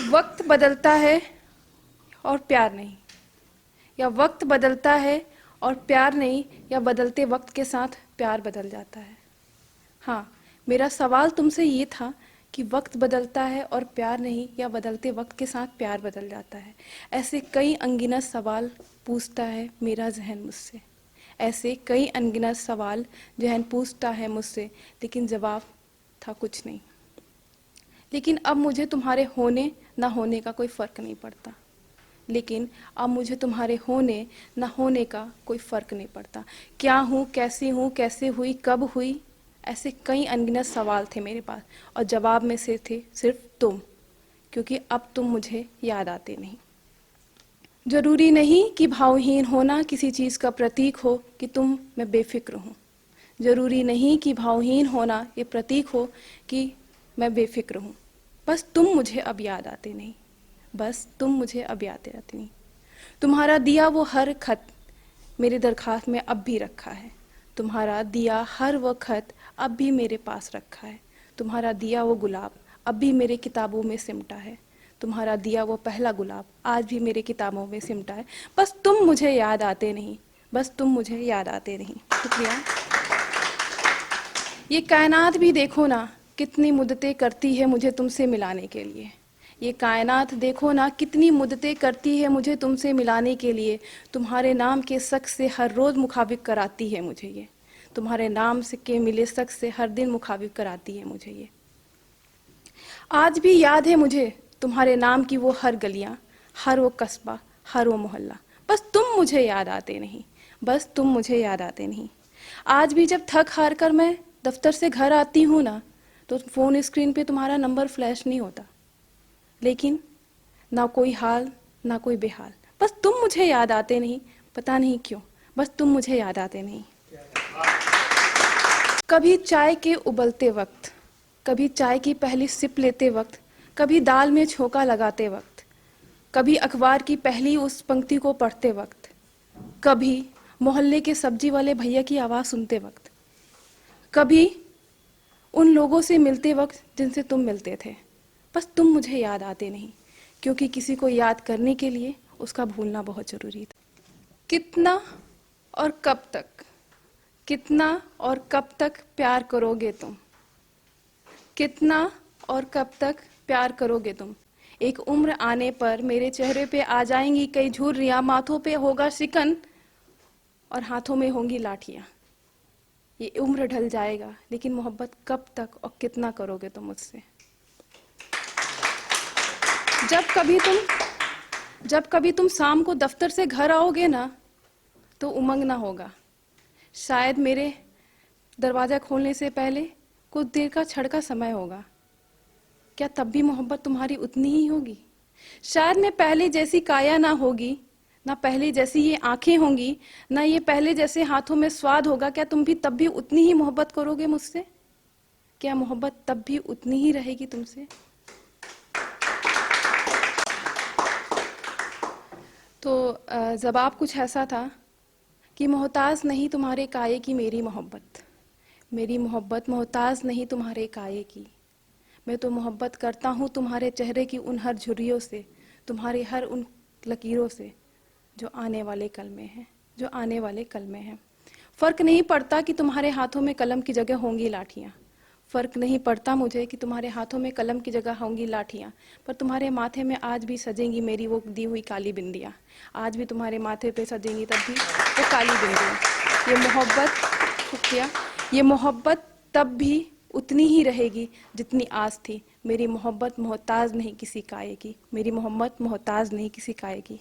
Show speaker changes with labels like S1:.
S1: वक्त बदलता है और प्यार नहीं, या वक्त बदलता है और प्यार नहीं, या बदलते वक्त के साथ प्यार बदल जाता है। हाँ, मेरा सवाल तुमसे ये था कि वक्त बदलता है और प्यार नहीं, या बदलते वक्त के साथ प्यार बदल जाता है। ऐसे कई अनगिनत सवाल पूछता है मेरा जहन मुझसे, ऐसे कई अनगिनत सवाल जहन पूछता है मुझसे, लेकिन जवाब था कुछ नहीं। लेकिन अब मुझे तुम्हारे होने ना होने का कोई फ़र्क नहीं पड़ता, लेकिन अब मुझे तुम्हारे होने ना होने का कोई फ़र्क नहीं पड़ता। क्या हूँ, कैसे हुई, कब हुई, ऐसे कई अनगिनत सवाल थे मेरे पास, और जवाब में से थे सिर्फ तुम, क्योंकि अब तुम मुझे याद आते नहीं। जरूरी नहीं कि भावहीन होना किसी चीज़ का प्रतीक हो कि तुम मैं बेफिक्र हूँ। जरूरी नहीं कि भावहीन होना ये प्रतीक हो कि मैं बेफिक्र हूँ। बस तुम मुझे अब याद आते नहीं, बस तुम मुझे अब याद आते नहीं। तुम्हारा दिया वो हर खत मेरे दरखास्त में अब भी रखा है, तुम्हारा दिया हर वो खत अब भी मेरे पास रखा है। तुम्हारा दिया वो गुलाब अब भी मेरे किताबों में सिमटा है, तुम्हारा दिया वो पहला गुलाब आज भी मेरे किताबों में सिमटा है। बस तुम मुझे याद आते नहीं, बस तुम मुझे याद आते नहीं। शुक्रिया। ये कायनात भी देखो ना कितनी मुद्दतें करती है मुझे तुमसे मिलाने के लिए। ये कायनात देखो ना कितनी मुद्दतें करती है मुझे तुमसे मिलाने के लिए। तुम्हारे नाम के शख्स से हर रोज़ मुखाबिब कराती है मुझे ये, तुम्हारे नाम से के मिले शख्स से हर दिन मुखाबिब कराती है मुझे ये। आज भी याद है मुझे तुम्हारे नाम की वो हर गलियां, हर वो कस्बा, हर वो मोहल्ला। बस तुम मुझे याद आते नहीं, बस तुम मुझे याद आते नहीं। आज भी जब थक हार कर मैं दफ्तर से घर आती हूँ ना, तो फ़ोन स्क्रीन पे तुम्हारा नंबर फ्लैश नहीं होता, लेकिन ना कोई हाल ना कोई बेहाल। बस तुम मुझे याद आते नहीं, पता नहीं क्यों, बस तुम मुझे याद आते नहीं। कभी चाय के उबलते वक्त, कभी चाय की पहली सिप लेते वक्त, कभी दाल में छोंका लगाते वक्त, कभी अखबार की पहली उस पंक्ति को पढ़ते वक्त, कभी मोहल्ले के सब्जी वाले भैया की आवाज़ सुनते वक्त, कभी उन लोगों से मिलते वक्त जिनसे तुम मिलते थे। बस तुम मुझे याद आते नहीं, क्योंकि किसी को याद करने के लिए उसका भूलना बहुत ज़रूरी था। कितना और कब तक, कितना और कब तक प्यार करोगे तुम, कितना और कब तक प्यार करोगे तुम। एक उम्र आने पर मेरे चेहरे पे आ जाएंगी कई झुर्रियाँ, माथों पे होगा शिकन और हाथों में होंगी लाठियाँ। ये उम्र ढल जाएगा, लेकिन मोहब्बत कब तक और कितना करोगे तुम मुझसे। जब कभी तुम शाम को दफ्तर से घर आओगे ना, तो उमंग ना होगा। शायद मेरे दरवाज़ा खोलने से पहले कुछ देर का क्षण का समय होगा। क्या तब भी मोहब्बत तुम्हारी उतनी ही होगी? शायद मैं पहले जैसी काया ना होगी, ना पहले जैसी ये आंखें होंगी, ना ये पहले जैसे हाथों में स्वाद होगा। क्या तुम भी तब भी उतनी ही मोहब्बत करोगे मुझसे? क्या मोहब्बत तब भी उतनी ही रहेगी तुमसे? तो जवाब कुछ ऐसा था कि मोहताज नहीं तुम्हारे काये की मेरी मोहब्बत, मेरी मोहब्बत मोहताज नहीं तुम्हारे काये की। मैं तो मोहब्बत करता हूँ तुम्हारे चेहरे की उन हर झुर्रियों से, तुम्हारी हर उन लकीरों से जो आने वाले कल में हैं, जो आने वाले कल में हैं। फ़र्क नहीं पड़ता कि तुम्हारे हाथों में कलम की जगह होंगी लाठियाँ, फ़र्क नहीं पड़ता मुझे कि तुम्हारे हाथों में कलम की जगह होंगी लाठियाँ, पर तुम्हारे माथे में आज भी सजेंगी मेरी वो दी हुई काली बिंदियाँ। आज भी तुम्हारे माथे पे सजेंगी तब भी वो काली बिंदियाँ। ये मोहब्बत, शुक्रिया, ये मोहब्बत तब भी उतनी ही रहेगी जितनी आज थी। मेरी मोहब्बत मोहताज नहीं किसी काये की, मेरी मोहब्बत मोहताज नहीं किसी काये की।